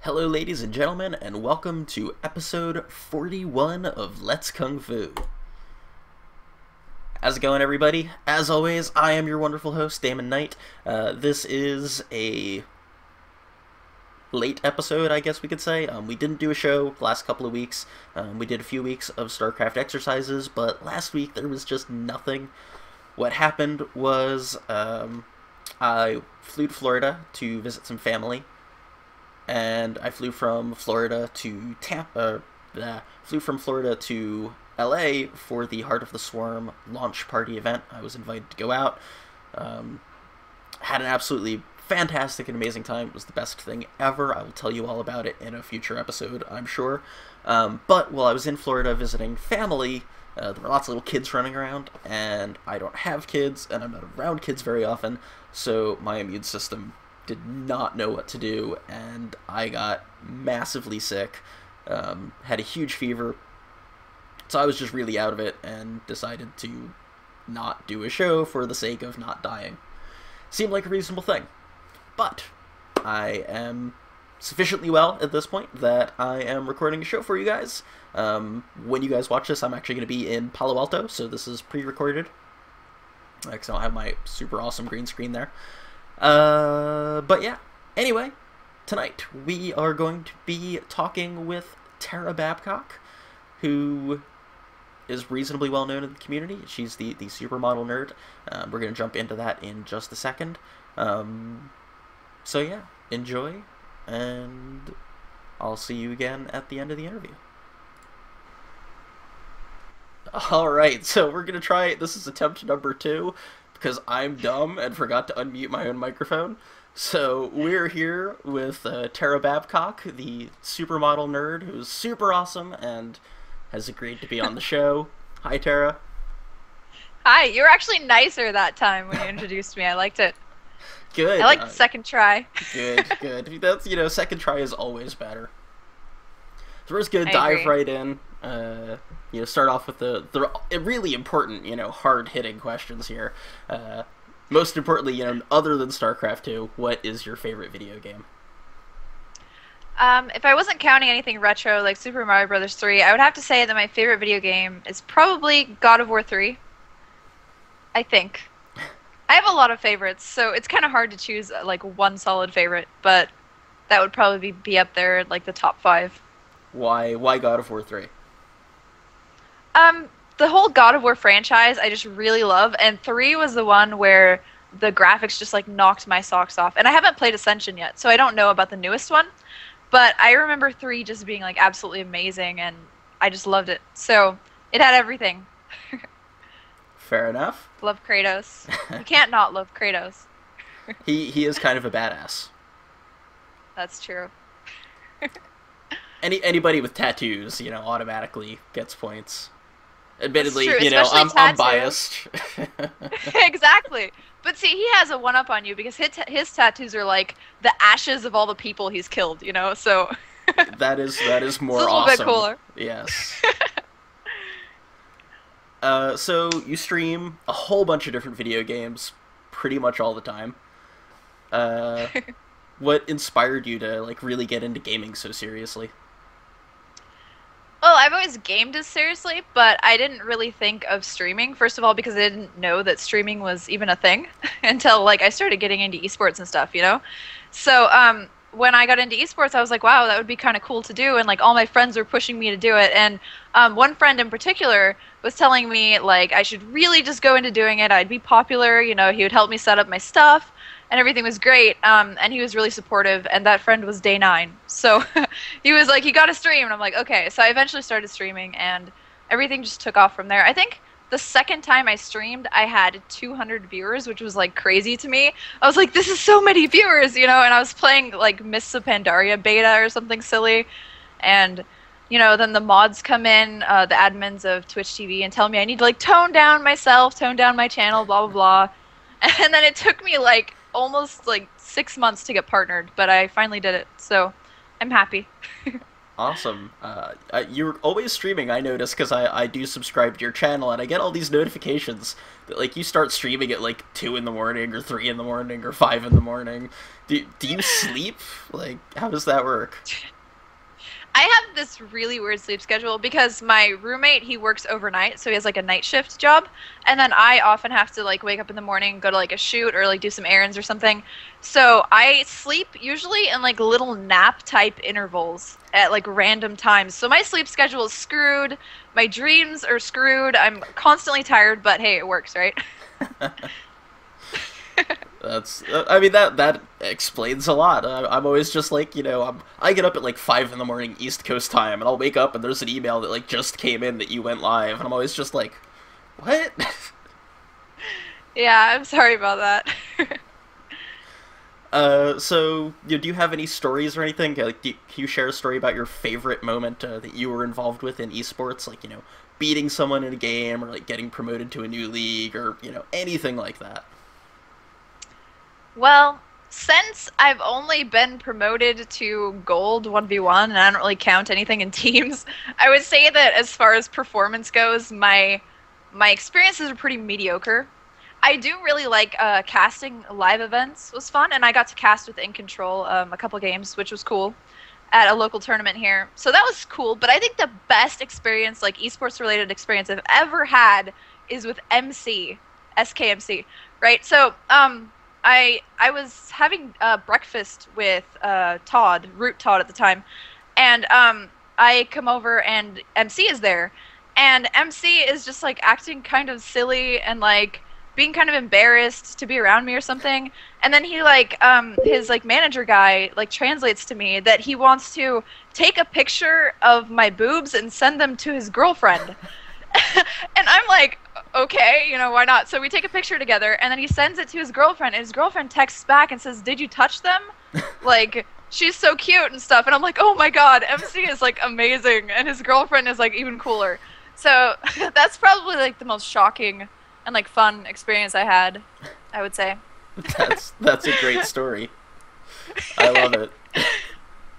Hello ladies and gentlemen, and welcome to episode 41 of Let's Kung Fu. How's it going, everybody? As always, I am your wonderful host, Damon Knight. This is a late episode, I guess we could say. We didn't do a show the last couple of weeks. We did a few weeks of StarCraft exercises, but last week there was just nothing. What happened was I flew to Florida to visit some family. And I flew from Florida to flew from Florida to LA for the Heart of the Swarm launch party event. I was invited to go out. Had an absolutely fantastic and amazing time. It was the best thing ever. I will tell you all about it in a future episode, I'm sure. But while I was in Florida visiting family, there were lots of little kids running around, and I don't have kids, and I'm not around kids very often, so my immune system did not know what to do, and I got massively sick, had a huge fever, so I was just really out of it, and decided to not do a show for the sake of not dying. Seemed like a reasonable thing, but I am sufficiently well at this point that I am recording a show for you guys. When you guys watch this, I'm actually going to be in Palo Alto, so this is pre-recorded, because I don't have my super awesome green screen there. But yeah, anyway, tonight we are going to be talking with Tara Babcock, who is reasonably well known in the community. She's the Supermodel Nerd. We're going to jump into that in just a second. So yeah, enjoy, and I'll see you again at the end of the interview. Alright, so we're going to try, this is attempt number 2. Because I'm dumb and forgot to unmute my own microphone. So we're here with Tara Babcock, the Supermodel Nerd, who's super awesome and has agreed to be on the show. Hi, Tara. Hi, you were actually nicer that time when you introduced me. I liked it. Good. I liked the second try. Good. That's, second try is always better. So we're just going to dive agree. right in. Start off with the really important, hard-hitting questions here. Most importantly, other than StarCraft 2, what is your favorite video game? If I wasn't counting anything retro like Super Mario Bros. 3, I would have to say that my favorite video game is probably God of War 3. I think. I have a lot of favorites, so it's kind of hard to choose like one solid favorite, but that would probably be up there like the top 5. Why God of War 3? The whole God of War franchise I just really love, and 3 was the one where the graphics just like knocked my socks off. And I haven't played Ascension yet, so I don't know about the newest one, but I remember 3 just being like absolutely amazing, and I just loved it. So it had everything. Fair enough. Love Kratos. You can't not love Kratos. He is kind of a badass. That's true. Anybody with tattoos, automatically gets points. Admittedly, true, I'm biased. Exactly. But see, he has a one-up on you because his tattoos are like the ashes of all the people he's killed, so... that is more it's a little awesome. bit cooler. Yes. So you stream a whole bunch of different video games pretty much all the time. What inspired you to, really get into gaming so seriously? Well, I've always gamed as seriously, but I didn't really think of streaming, first of all, because I didn't know that streaming was even a thing until, I started getting into eSports and stuff, So, when I got into eSports, I was like, wow, that would be kind of cool to do, and, all my friends were pushing me to do it, and one friend in particular was telling me, I should really just go into doing it, I'd be popular, he would help me set up my stuff, and everything was great, and he was really supportive, and that friend was Day 9. So he was like, you gotta stream, and I'm like, okay. So I eventually started streaming, and everything just took off from there. I think the second time I streamed, I had 200 viewers, which was, crazy to me. I was like, this is so many viewers, and I was playing, Mists of Pandaria beta or something silly, and, then the mods come in, the admins of Twitch TV, and tell me I need to, tone down myself, tone down my channel, blah, blah, blah. And then it took me, almost 6 months to get partnered, but I finally did it, so I'm happy. Awesome. You're always streaming, I notice, because I do subscribe to your channel, and I get all these notifications that, like, you start streaming at, like, 2 in the morning, or 3 in the morning, or 5 in the morning. Do you sleep? Like, how does that work? I have this really weird sleep schedule because my roommate, he works overnight, so he has like a night shift job, and then I often have to like wake up in the morning, go to like a shoot or like do some errands or something. So I sleep usually in like little nap type intervals at like random times. So my sleep schedule is screwed. My dreams are screwed. I'm constantly tired, but hey, it works, right? That's, I mean, that explains a lot. I'm always just like, I get up at like 5 in the morning East Coast time, and I'll wake up and there's an email that like just came in that you went live, and I'm always just like, what? Yeah, I'm sorry about that. So, do you have any stories or anything? Like, can you share a story about your favorite moment that you were involved with in esports? Like, beating someone in a game, or like getting promoted to a new league, or, anything like that. Well, since I've only been promoted to gold 1v1 and I don't really count anything in teams, I would say that as far as performance goes, my experiences are pretty mediocre. I do really like casting live events was fun, and I got to cast with In Control a couple games, which was cool, at a local tournament here. So that was cool, but I think the best experience, like esports related experience I've ever had is with MC, SKMC, right? So, I was having breakfast with Todd, Root Todd at the time, and I come over and MC is there, and MC is just like acting kind of silly and like being kind of embarrassed to be around me or something, and then he like his like manager guy like translates to me that he wants to take a picture of my boobs and send them to his girlfriend. And I'm like, okay, why not? So we take a picture together, and then he sends it to his girlfriend, and his girlfriend texts back and says, "Did you touch them? Like, she's so cute and stuff." And I'm like, oh my god, MC is like amazing, and his girlfriend is like even cooler. So that's probably like the most shocking and like fun experience I had, I would say. That's a great story. I love it.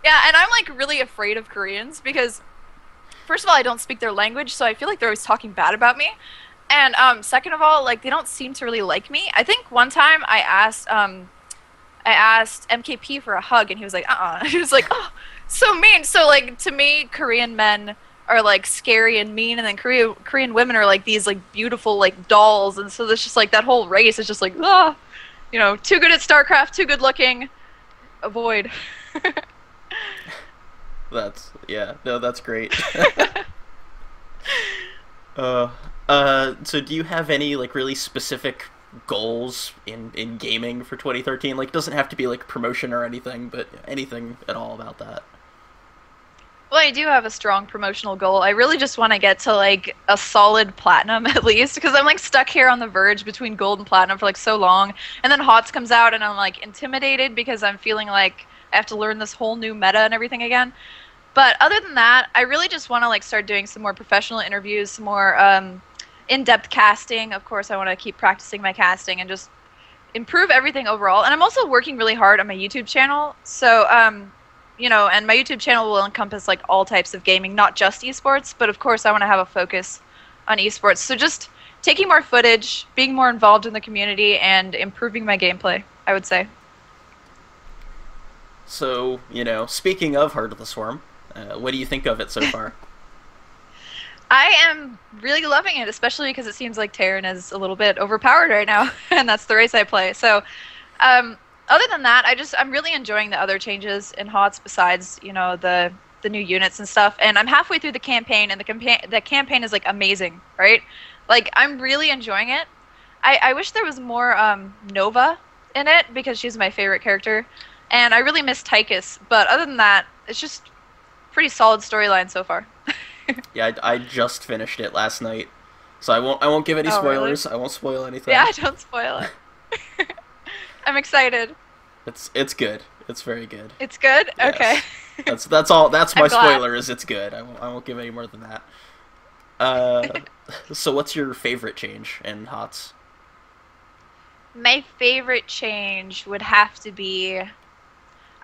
Yeah, and I'm like really afraid of Koreans because first of all, I don't speak their language, so I feel like they're always talking bad about me. And second of all, like they don't seem to really like me. I think one time I asked MKP for a hug, and he was like, He was like, oh, so mean. So like to me, Korean men are like scary and mean, and then Korean women are like these like beautiful like dolls, and so there's just like that whole race is just like too good at StarCraft, too good looking. Avoid. That's great. So do you have any like really specific goals in gaming for 2013? Like, it doesn't have to be like promotion or anything, but anything at all about that. Well, I do have a strong promotional goal. I really just want to get to like a solid platinum at least, because I'm like stuck here on the verge between gold and platinum for like so long, and then HOTS comes out and I'm like intimidated because I'm feeling like I have to learn this whole new meta and everything again. But other than that, I really just want to like start doing some more professional interviews, some more in-depth casting. Of course, I want to keep practicing my casting and just improve everything overall. And I'm also working really hard on my YouTube channel. So, and my YouTube channel will encompass like all types of gaming, not just esports, but of course I want to have a focus on esports. So just taking more footage, being more involved in the community, and improving my gameplay, I would say. So, speaking of Heart of the Swarm, what do you think of it so far? I am really loving it, especially because it seems like Terran is a little bit overpowered right now, and that's the race I play. So, other than that, I'm really enjoying the other changes in HOTS besides, the new units and stuff. And I'm halfway through the campaign, and the campaign is like amazing, right? Like I'm really enjoying it. I wish there was more Nova in it because she's my favorite character, and I really miss Tychus. But other than that, it's just pretty solid storyline so far. Yeah, I just finished it last night, so I won't give any spoilers. Really? I won't spoil anything. Yeah, don't spoil it. I'm excited. It's good. It's very good. It's good. Yes. Okay. That's all. That's my spoiler. Is it's good. I won't give any more than that. So what's your favorite change in HOTS? My favorite change would have to be,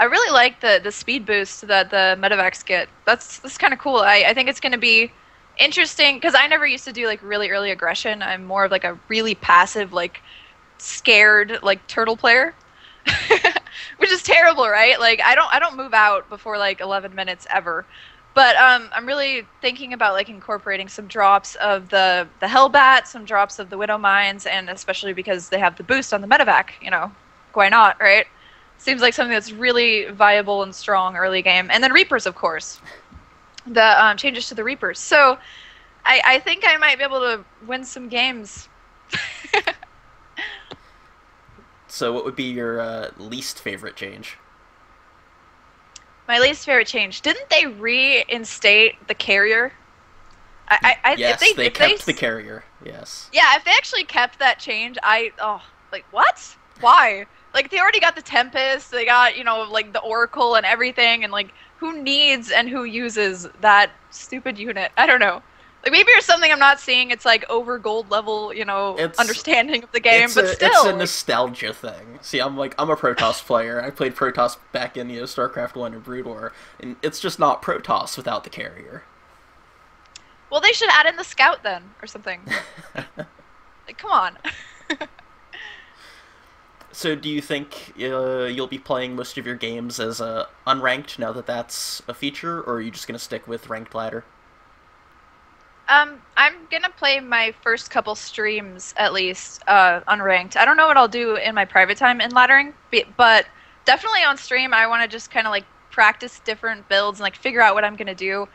I really like the speed boost that the medevacs get. That's kind of cool. I think it's going to be interesting because I never used to do like really early aggression. I'm more of like a really passive, like scared, like turtle player, which is terrible, right? Like I don't move out before like 11 minutes ever. But I'm really thinking about like incorporating some drops of the Hellbat, some drops of the Widow Mines, and especially because they have the boost on the medevac, you know, why not, right? Seems like something that's really viable and strong early game. And then Reapers, of course. The changes to the Reapers. So I think I might be able to win some games. So what would be your least favorite change? My least favorite change. Didn't they reinstate the carrier? Yes, if they kept the carrier. Yes. Yeah, if they actually kept that change, like what? Why? Like they already got the Tempest, they got, you know, like the Oracle and everything, and like who needs and who uses that stupid unit? I don't know. Like maybe there's something I'm not seeing. It's like over gold level, you know, understanding of the game, but still, it's a nostalgia thing. See, I'm a Protoss player. I played Protoss back in StarCraft 1 and Brood War, and it's just not Protoss without the carrier. Well, they should add in the Scout then, or something. Like, come on. So, do you think you'll be playing most of your games as unranked now that that's a feature, or are you just gonna stick with ranked ladder? I'm gonna play my first couple streams at least unranked. I don't know what I'll do in my private time in laddering, but definitely on stream I want to just kind of like practice different builds and like figure out what I'm gonna do,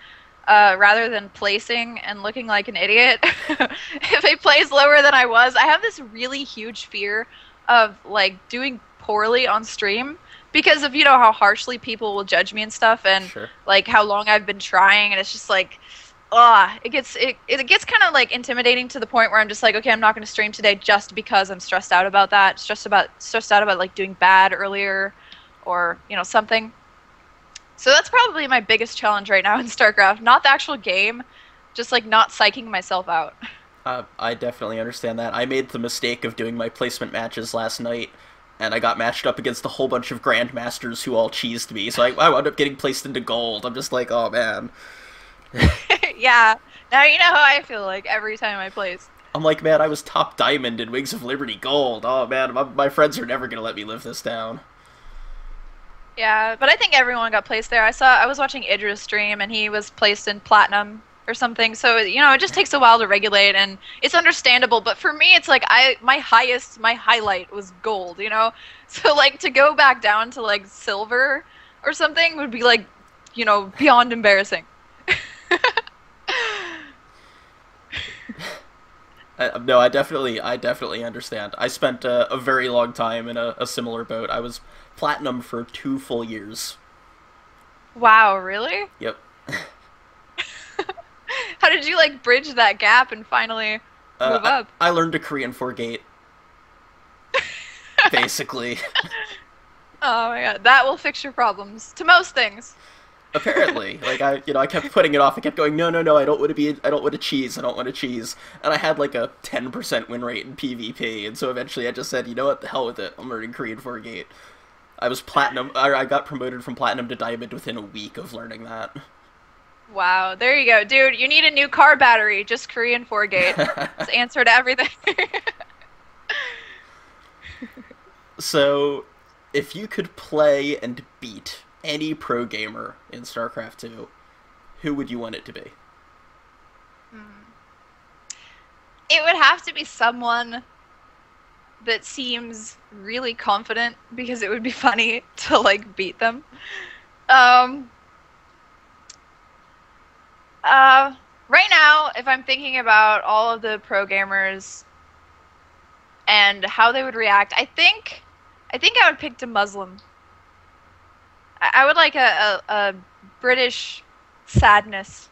rather than placing and looking like an idiot. If I place lower than I was, I have this really huge fear of like doing poorly on stream because of, you know, how harshly people will judge me and stuff, and Sure. like how long I've been trying, and it's just like, it gets kind of like intimidating to the point where I'm just like, okay, I'm not going to stream today just because I'm stressed out about that, stressed out about like doing bad earlier, or, you know, something. So that's probably my biggest challenge right now in StarCraft, not the actual game, just like not psyching myself out. I definitely understand that. I made the mistake of doing my placement matches last night, and I got matched up against a whole bunch of Grandmasters who all cheesed me, so I wound up getting placed into gold. I'm just like, oh man. Yeah, now you know how I feel like every time I place. I'm like, man, I was top diamond in Wings of Liberty gold. Oh man, my friends are never gonna let me live this down. Yeah, but I think everyone got placed there. I was watching Idris stream, and he was placed in platinum or something. So, you know, it just takes a while to regulate, and it's understandable. But for me, it's like my highlight was gold, you know? So, like, to go back down to, like, silver or something would be, like, you know, beyond embarrassing. No, I definitely understand. I spent a very long time in a similar boat. I was platinum for 2 full years. Wow, really? Yep. How did you, like, bridge that gap and finally move up? I learned a Korean 4-gate. Basically. Oh my god, that will fix your problems. To most things. Apparently. Like, I kept putting it off. I kept going, no, I don't want to cheese. And I had, like, a 10% win rate in PvP, and so eventually I just said, you know what, the hell with it. I'm learning Korean 4-gate. I was platinum. I got promoted from platinum to diamond within a week of learning that. Wow, there you go. Dude, you need a new car battery. Just Korean 4-gate. It's answer to everything. So, if you could play and beat any pro gamer in StarCraft 2, who would you want it to be? It would have to be someone that seems really confident, because it would be funny to, like, beat them. Right now, if I'm thinking about all of the pro gamers and how they would react, I think I would pick a Muslim. I would like a British sadness.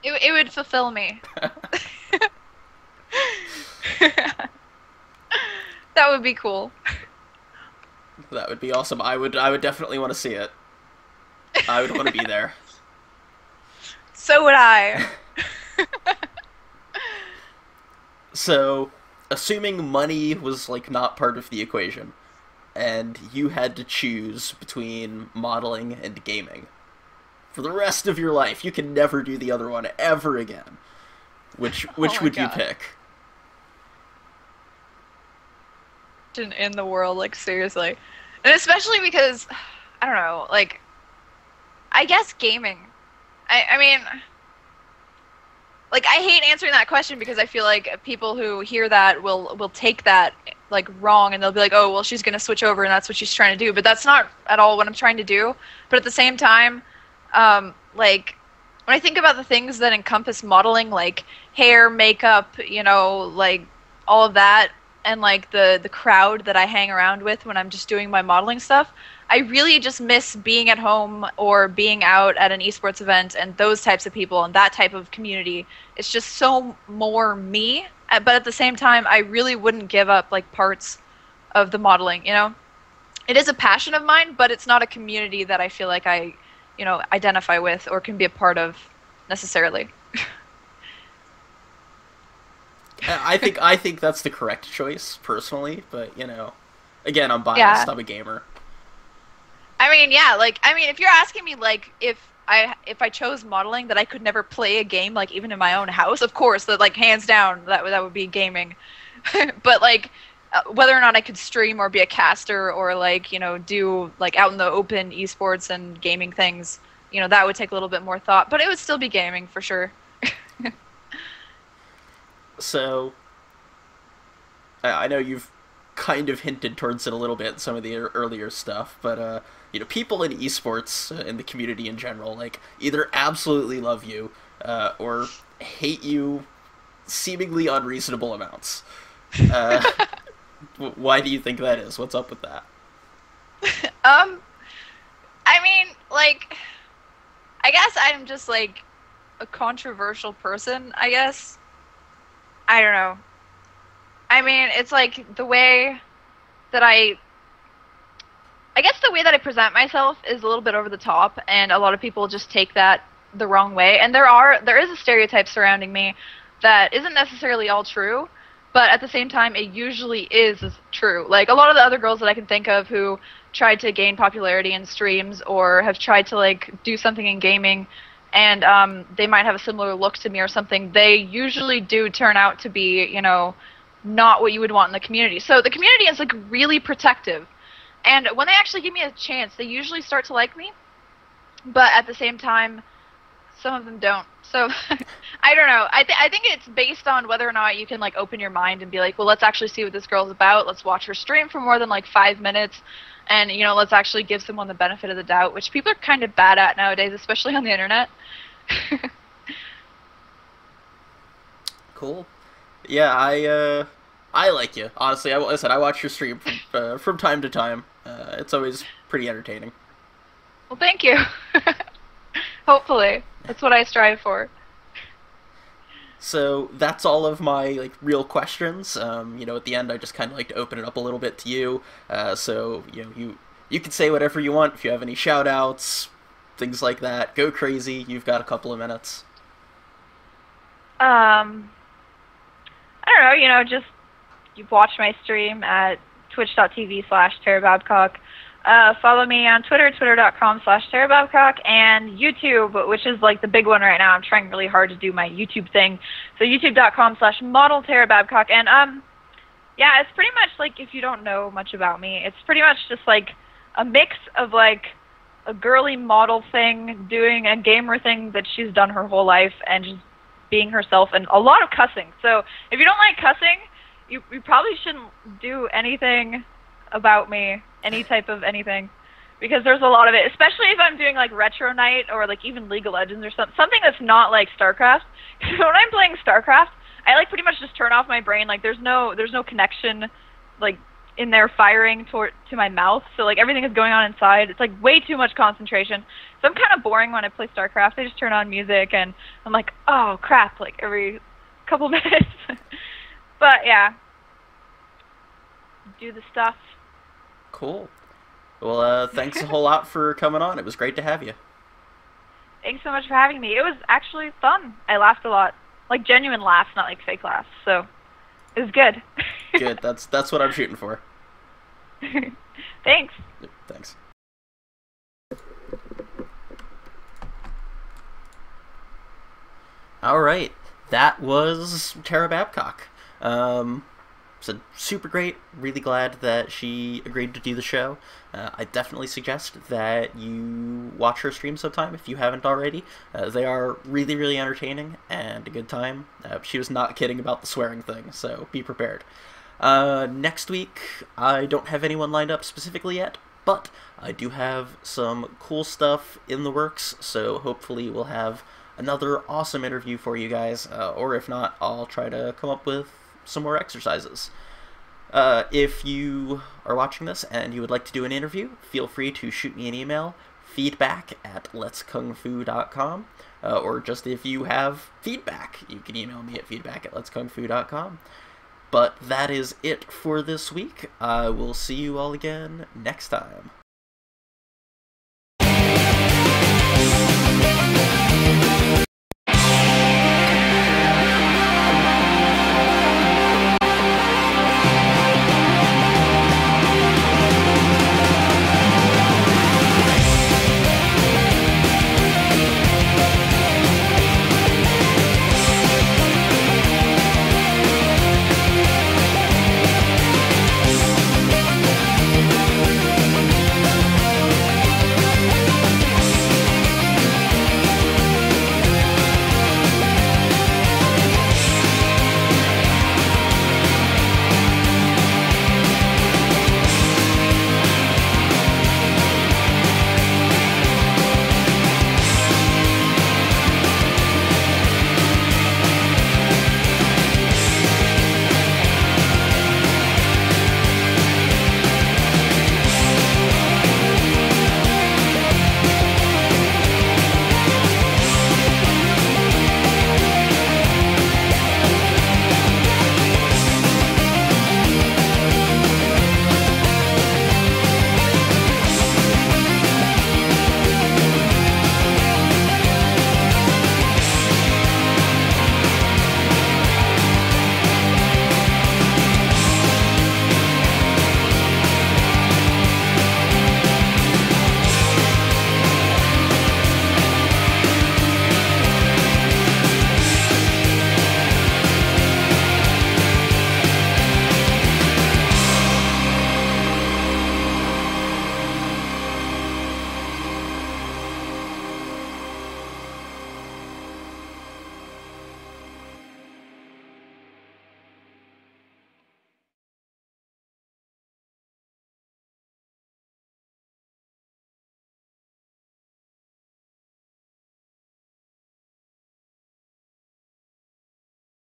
It would fulfill me. That would be cool. That would be awesome. I would definitely want to see it. I would want to be there. So would I. So, assuming money was, like, not part of the equation, and you had to choose between modeling and gaming for the rest of your life, you can never do the other one ever again. Which would you pick? In the world, like, seriously. And especially because, I don't know, like, I guess gaming. I mean, like, I hate answering that question because I feel like people who hear that will take that, like, wrong, and they'll be like, oh, well, she's gonna switch over and that's what she's trying to do. But that's not at all what I'm trying to do. But at the same time, like, when I think about the things that encompass modeling, like hair, makeup, you know, like, all of that, and like the crowd that I hang around with when I'm just doing my modeling stuff, I really just miss being at home or being out at an esports event and those types of people and that type of community. It's just so more me, but at the same time, I really wouldn't give up like parts of the modeling, you know? It is a passion of mine, but it's not a community that I feel like I, you know, identify with or can be a part of necessarily. I think that's the correct choice, personally, but, you know, again, I'm biased, yeah. I'm a gamer. I mean, yeah, like, I mean, if you're asking me, like, if I chose modeling that I could never play a game, like, even in my own house, of course, that, like, hands down, that would be gaming. But, like, whether or not I could stream or be a caster or, like, you know, do, like, out in the open esports and gaming things, you know, that would take a little bit more thought, but it would still be gaming, for sure. So, I know you've kind of hinted towards it a little bit in some of the earlier stuff, but, you know, people in esports, in the community in general, like, either absolutely love you, or hate you seemingly unreasonable amounts. Why do you think that is? What's up with that? I mean, like, I guess I'm just, like, a controversial person, I guess. I don't know. I mean, it's like the way that I guess the way that I present myself is a little bit over the top, and a lot of people just take that the wrong way. And there is a stereotype surrounding me that isn't necessarily all true, but at the same time, it usually is true. Like, a lot of the other girls that I can think of who tried to gain popularity in streams or have tried to, like, do something in gaming, and they might have a similar look to me or something, they usually do turn out to be, you know, not what you would want in the community. So the community is, like, really protective. And when they actually give me a chance, they usually start to like me. But at the same time, some of them don't. So, I don't know. I think it's based on whether or not you can, like, open your mind and be like, well, let's actually see what this girl's about. Let's watch her stream for more than, like, 5 minutes. And, you know, let's actually give someone the benefit of the doubt, which people are kind of bad at nowadays, especially on the internet. Cool. Yeah, I like you. Honestly, I said I watch your stream from time to time. It's always pretty entertaining. Well, thank you. Hopefully. That's what I strive for. So that's all of my, like, real questions. You know, at the end, I just kind of like to open it up a little bit to you. So, you know, you can say whatever you want. If you have any shout-outs, things like that, go crazy. You've got a couple of minutes. I don't know, you know, just you've watched my stream at twitch.tv/Tara Babcock. Follow me on Twitter, twitter.com/Tara Babcock, and YouTube, which is, like, the big one right now. I'm trying really hard to do my YouTube thing. So youtube.com/model Tara Babcock. And, yeah, it's pretty much, like, if you don't know much about me, it's pretty much just, like, a mix of, like, a girly model thing, doing a gamer thing that she's done her whole life, and just being herself, and a lot of cussing. So if you don't like cussing, you probably shouldn't do anything about me, any type of anything, because there's a lot of it, especially if I'm doing, like, retro night or, like, even League of Legends or something that's not like StarCraft. When I'm playing StarCraft, I, like, pretty much just turn off my brain. Like, there's no connection, like, in there firing to my mouth, so, like, everything is going on inside. It's, like, way too much concentration. So I'm kind of boring when I play StarCraft. I just turn on music and I'm like, oh crap, like, every couple minutes. But yeah, do the stuff. Cool. Well, thanks a whole lot for coming on. It was great to have you. Thanks so much for having me. It was actually fun. I laughed a lot. Like, genuine laughs, not like fake laughs. So it was good. Good. That's what I'm shooting for. Thanks. Thanks. All right, that was Tara Babcock. So super great. Really glad that she agreed to do the show. I definitely suggest that you watch her stream sometime if you haven't already. They are really, really entertaining and a good time. She was not kidding about the swearing thing, so be prepared. Next week, I don't have anyone lined up specifically yet, but I do have some cool stuff in the works, so hopefully we'll have another awesome interview for you guys, or if not, I'll try to come up with some more exercises. If you are watching this and you would like to do an interview, feel free to shoot me an email, feedback@letskungfu.com, or just if you have feedback, you can email me at feedback@letskungfu.com. But that is it for this week. I will see you all again next time.